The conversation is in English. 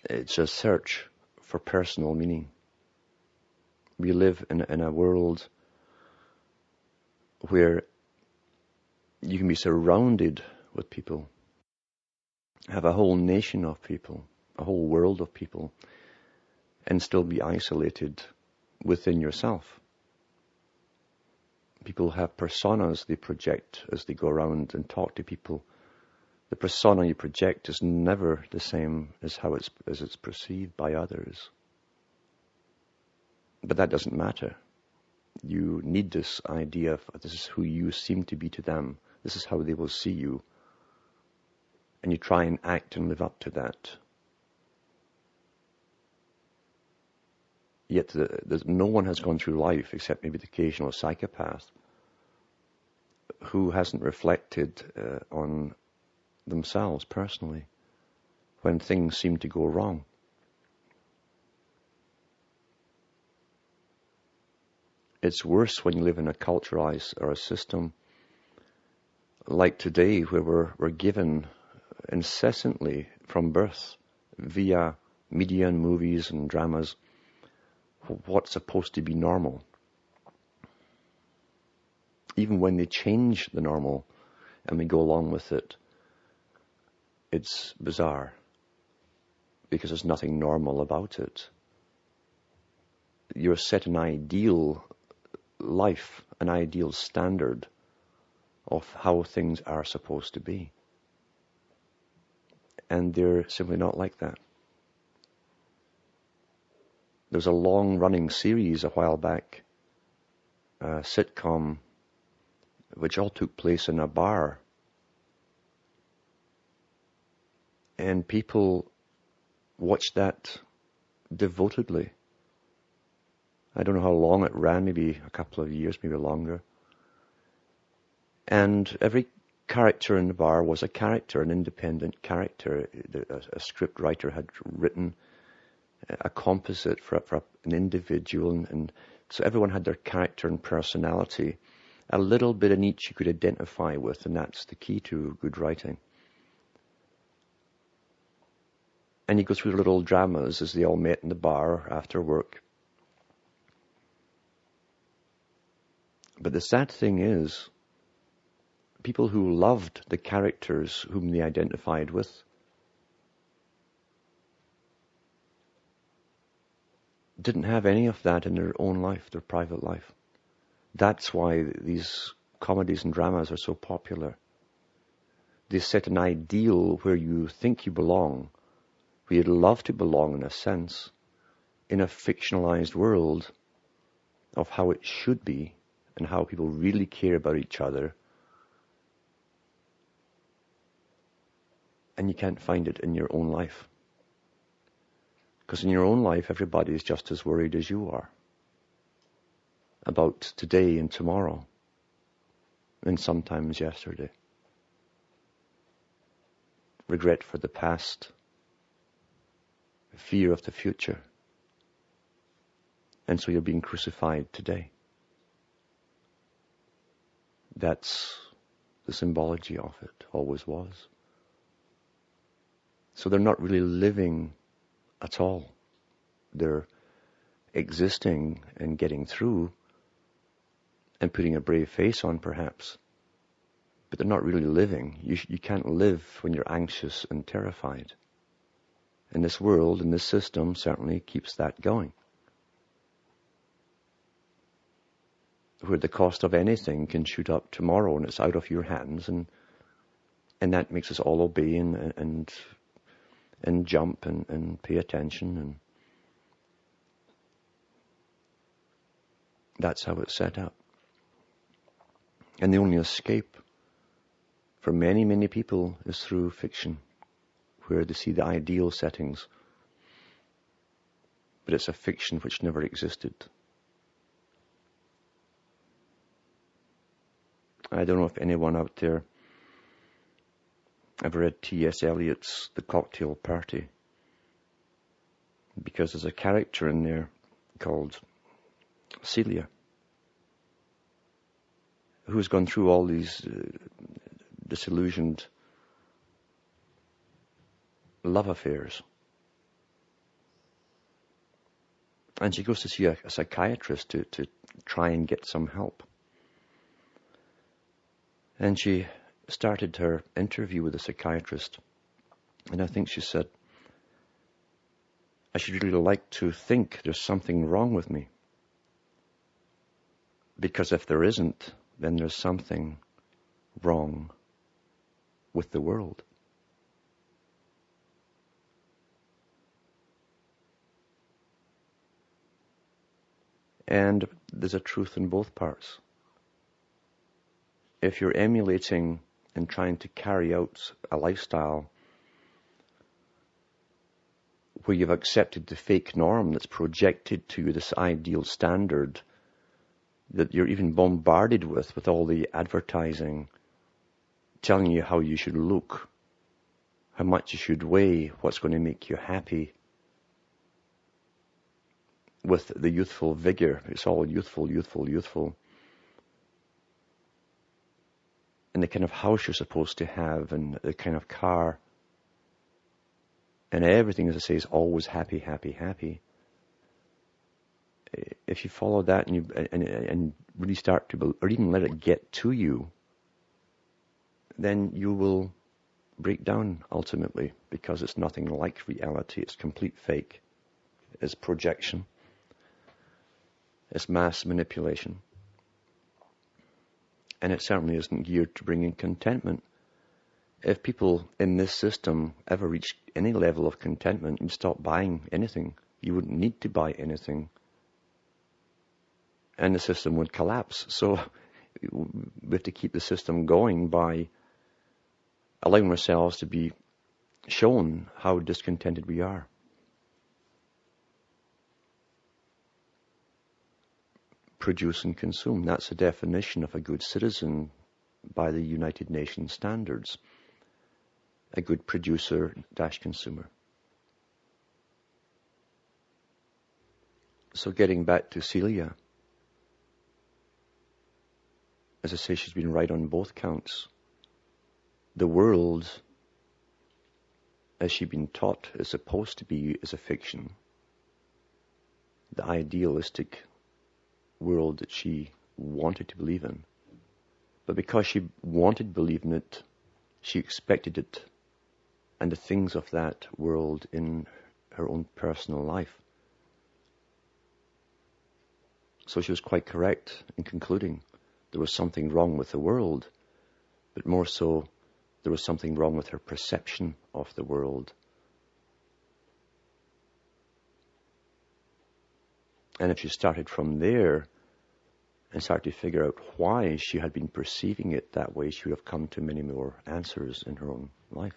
It's a search for personal meaning. We live in a world where you can be surrounded with people, have a whole nation of people, a whole world of people, and still be isolated within yourself. People have personas they project as they go around and talk to people. The persona you project is never the same as as it's perceived by others. But that doesn't matter. You need this idea of this is who you seem to be to them. This is how they will see you. And you try and act and live up to that. Yet no one has gone through life, except maybe the occasional psychopath, who hasn't reflected on themselves personally when things seem to go wrong. It's worse when you live in a culturalized or a system like today, where we're given incessantly from birth via media and movies and dramas what's supposed to be normal. Even when they change the normal and we go along with it, it's bizarre because there's nothing normal about it. You're set an ideal life, an ideal standard of how things are supposed to be. And they're simply not like that. There's a long-running series a while back, a sitcom, which all took place in a bar. And people watched that devotedly. I don't know how long it ran, maybe a couple of years, maybe longer. And every character in the bar was a character, an independent character. A script writer had written a composite for an individual, and so everyone had their character and personality. A little bit in each you could identify with, and that's the key to good writing. And you go through little dramas as they all met in the bar after work. But the sad thing is, people who loved the characters whom they identified with didn't have any of that in their own life, their private life. That's why these comedies and dramas are so popular. They set an ideal where you think you belong, where you'd love to belong in a sense, in a fictionalized world of how it should be and how people really care about each other. And you can't find it in your own life. Because in your own life, everybody is just as worried as you are about today and tomorrow, and sometimes yesterday. Regret for the past, fear of the future. And so you're being crucified today. That's the symbology of it, always was. So they're not really living at all. They're existing and getting through and putting a brave face on perhaps, but they're not really living. You can't live when you're anxious and terrified. And this world and this system certainly keeps that going. Where the cost of anything can shoot up tomorrow and it's out of your hands, and that makes us all obey and jump and pay attention, and that's how it's set up. And the only escape for many, many people is through fiction, where they see the ideal settings. But it's a fiction which never existed. I don't know if anyone out there ever read T.S. Eliot's The Cocktail Party, because there's a character in there called Celia, who's gone through all these disillusioned love affairs. And she goes to see a psychiatrist to try and get some help. And she started her interview with the psychiatrist. And I think she said, I should really like to think there's something wrong with me. Because if there isn't, then there's something wrong with the world. And there's a truth in both parts. If you're emulating and trying to carry out a lifestyle where you've accepted the fake norm that's projected to you, this ideal standard that you're even bombarded with all the advertising telling you how you should look, how much you should weigh, what's going to make you happy, with the youthful vigor. It's all youthful, youthful, youthful. And the kind of house you're supposed to have, and the kind of car, and everything, as I say, is always happy, happy, happy. If you follow that and really start to, or even let it get to you, then you will break down ultimately, because it's nothing like reality. It's complete fake. It's projection. It's mass manipulation. And it certainly isn't geared to bringing contentment. If people in this system ever reach any level of contentment and stop buying anything, you wouldn't need to buy anything. And the system would collapse. So we have to keep the system going by allowing ourselves to be shown how discontented we are. Produce and consume. That's the definition of a good citizen by the United Nations standards. A good producer-consumer. So getting back to Celia, as I say, she's been right on both counts. The world, as she's been taught, is supposed to be as a fiction. The idealistic world that she wanted to believe in. But because she wanted to believe in it, she expected it and the things of that world in her own personal life. So she was quite correct in concluding there was something wrong with the world, but more so, there was something wrong with her perception of the world. And if she started from there and started to figure out why she had been perceiving it that way, she would have come to many more answers in her own life.